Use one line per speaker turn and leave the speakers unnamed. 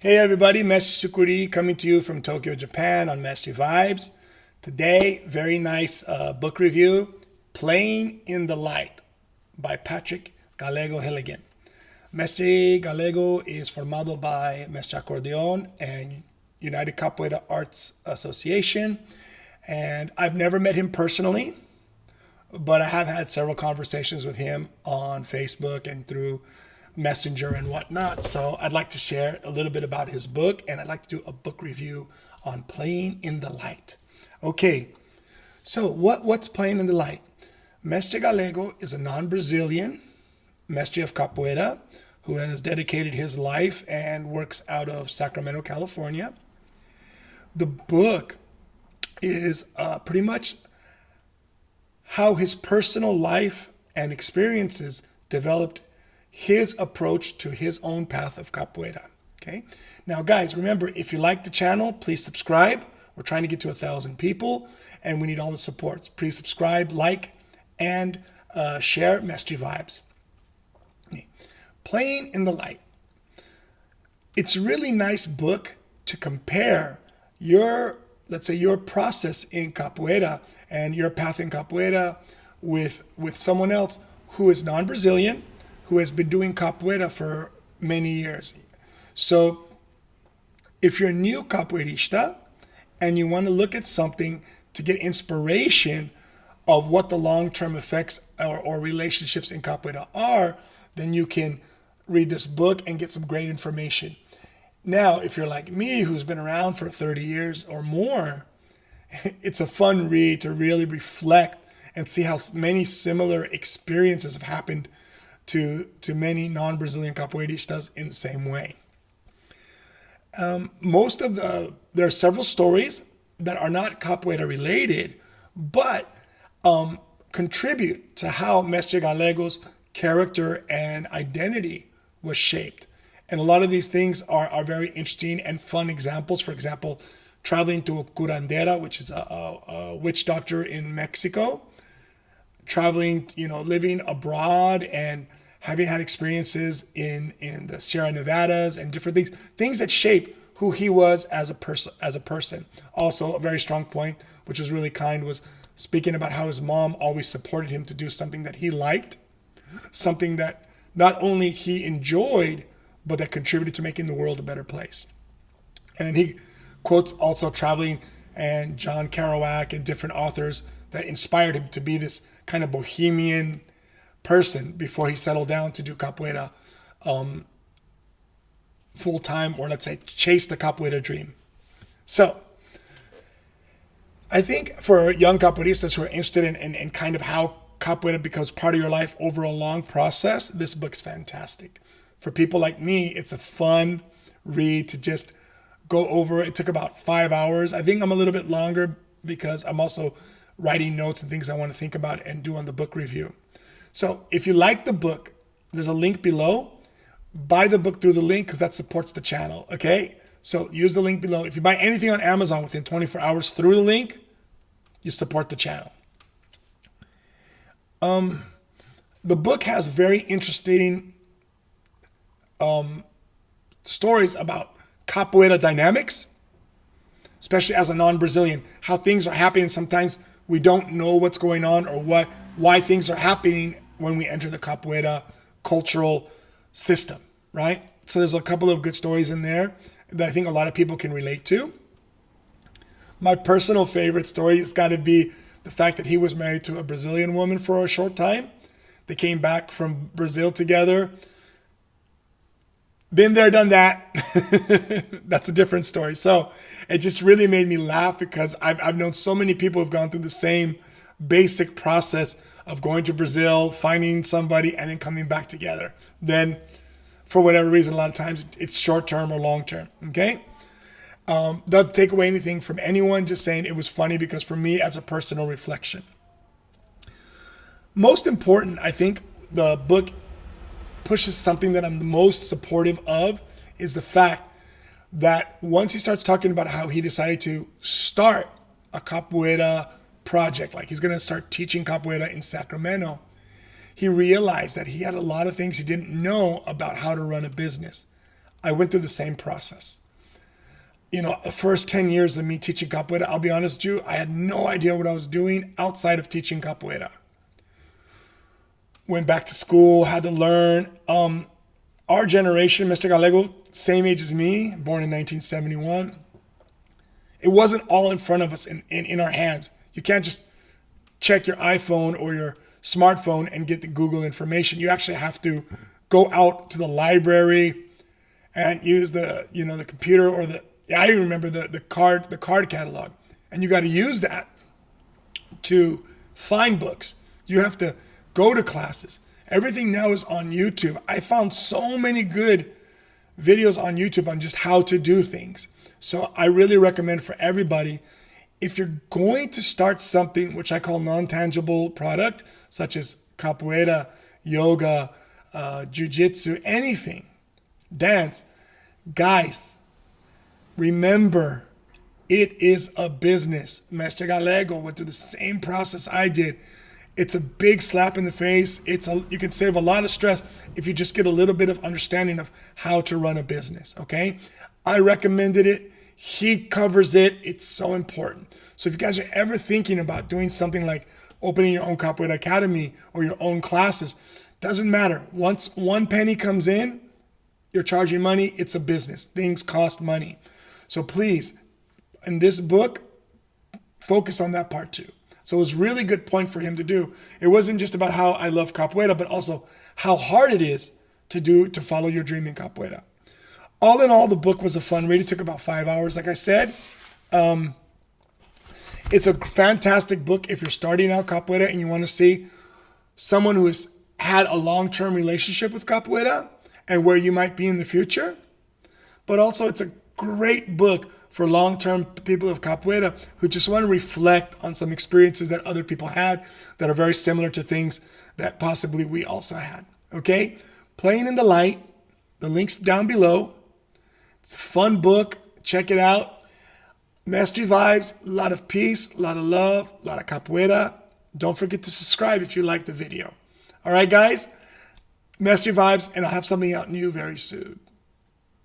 Hey everybody, Mestre Sukuri coming to you from Tokyo, Japan on Mestre Vibes. Today, very nice book review, Playing in the Light by Patrick Galego Hilligan. Mestre Galego is formado by Mestre Acordeon and United Capoeira Arts Association. And I've never met him personally, but I have had several conversations with him on Facebook and through Messenger and whatnot. So I'd like to share a little bit about his book, and I'd like to do a book review on Playing in the Light. Okay, so what's Playing in the Light? Mestre Galego is a non-Brazilian Mestre of Capoeira who has dedicated his life and works out of Sacramento, California. The book is pretty much how his personal life and experiences developed his approach to his own path of capoeira. Okay. Now, guys, remember, if you like the channel, please subscribe. We're trying to get to 1,000 people, and we need all the supports. Please subscribe, like, and share Mestre Vibes. Okay. Playing in the Light. It's a really nice book to compare your, let's say, your process in capoeira and your path in capoeira with someone else who is non-Brazilian, who has been doing capoeira for many years. So if you're a new capoeirista and you want to look at something to get inspiration of what the long-term effects or relationships in capoeira are, then you can read this book and get some great information. Now, if you're like me, who's been around for 30 years or more, it's a fun read to really reflect and see how many similar experiences have happened to many non-Brazilian capoeiristas in the same way. There are several stories that are not capoeira related, but contribute to how Mestre Galego's character and identity was shaped. And a lot of these things are very interesting and fun examples. For example, traveling to a curandera, which is a witch doctor in Mexico, traveling, living abroad and having had experiences in the Sierra Nevadas and different things that shape who he was as a person. Also, a very strong point, which was really kind, was speaking about how his mom always supported him to do something that he liked, something that not only he enjoyed, but that contributed to making the world a better place. And he quotes also traveling and John Kerouac and different authors that inspired him to be this kind of bohemian person before he settled down to do capoeira full time, or let's say chase the capoeira dream. So I think for young capoeiristas who are interested in kind of how capoeira becomes part of your life over a long process, this book's fantastic. For people like me, it's a fun read to just go over. It took about 5 hours. I think I'm a little bit longer because I'm also writing notes and things I want to think about and do on the book review. So if you like the book, there's a link below. Buy the book through the link because that supports the channel, okay? So use the link below. If you buy anything on Amazon within 24 hours through the link, you support the channel. The book has very interesting stories about capoeira dynamics, especially as a non-Brazilian, how things are happening. Sometimes we don't know what's going on or why things are happening when we enter the capoeira cultural system, right? So there's a couple of good stories in there that I think a lot of people can relate to. My personal favorite story has got to be the fact that he was married to a Brazilian woman for a short time. They came back from Brazil together. Been there, done that. That's a different story. So it just really made me laugh because I've known so many people who've gone through the same basic process of going to Brazil, finding somebody, and then coming back together. Then, for whatever reason, a lot of times it's short-term or long-term, okay? Doesn't take away anything from anyone, just saying it was funny because for me, as a personal reflection. Most important, I think the book pushes something that I'm the most supportive of, is the fact that once he starts talking about how he decided to start a capoeira project, like he's going to start teaching capoeira in Sacramento, he realized that he had a lot of things he didn't know about how to run a business. I went through the same process. You know, the first 10 years of me teaching capoeira, I'll be honest with you, I had no idea what I was doing outside of teaching capoeira. Went back to school, had to learn. Our generation, Mr. Galego, same age as me, born in 1971. It wasn't all in front of us in our hands. You can't just check your iPhone or your smartphone and get the Google information. You actually have to go out to the library and use the computer or I remember the card catalog. And you got to use that to find books. You have to go to classes. Everything now is on YouTube. I found so many good videos on YouTube on just how to do things. So I really recommend for everybody, if you're going to start something which I call non-tangible product, such as capoeira, yoga, jiu-jitsu, anything, dance, guys, remember, it is a business. Mestre Galego went through the same process I did. It's a big slap in the face. You can save a lot of stress if you just get a little bit of understanding of how to run a business, okay? I recommended it. He covers it. It's so important. So if you guys are ever thinking about doing something like opening your own Capoeira Academy or your own classes, doesn't matter. Once one penny comes in, you're charging money. It's a business. Things cost money. So please, in this book, focus on that part too. So it was a really good point for him to do. It wasn't just about how I love capoeira, but also how hard it is to follow your dream in capoeira. All in all, the book was a fun read. It took about 5 hours, like I said. It's a fantastic book if you're starting out capoeira and you want to see someone who has had a long-term relationship with capoeira and where you might be in the future. But also, it's a great book for long-term people of capoeira who just want to reflect on some experiences that other people had that are very similar to things that possibly we also had. Okay? Playing in the Light. The link's down below. It's a fun book. Check it out. Mestre Vibes. A lot of peace, a lot of love, a lot of capoeira. Don't forget to subscribe if you like the video. All right, guys? Mestre Vibes, and I'll have something out new very soon.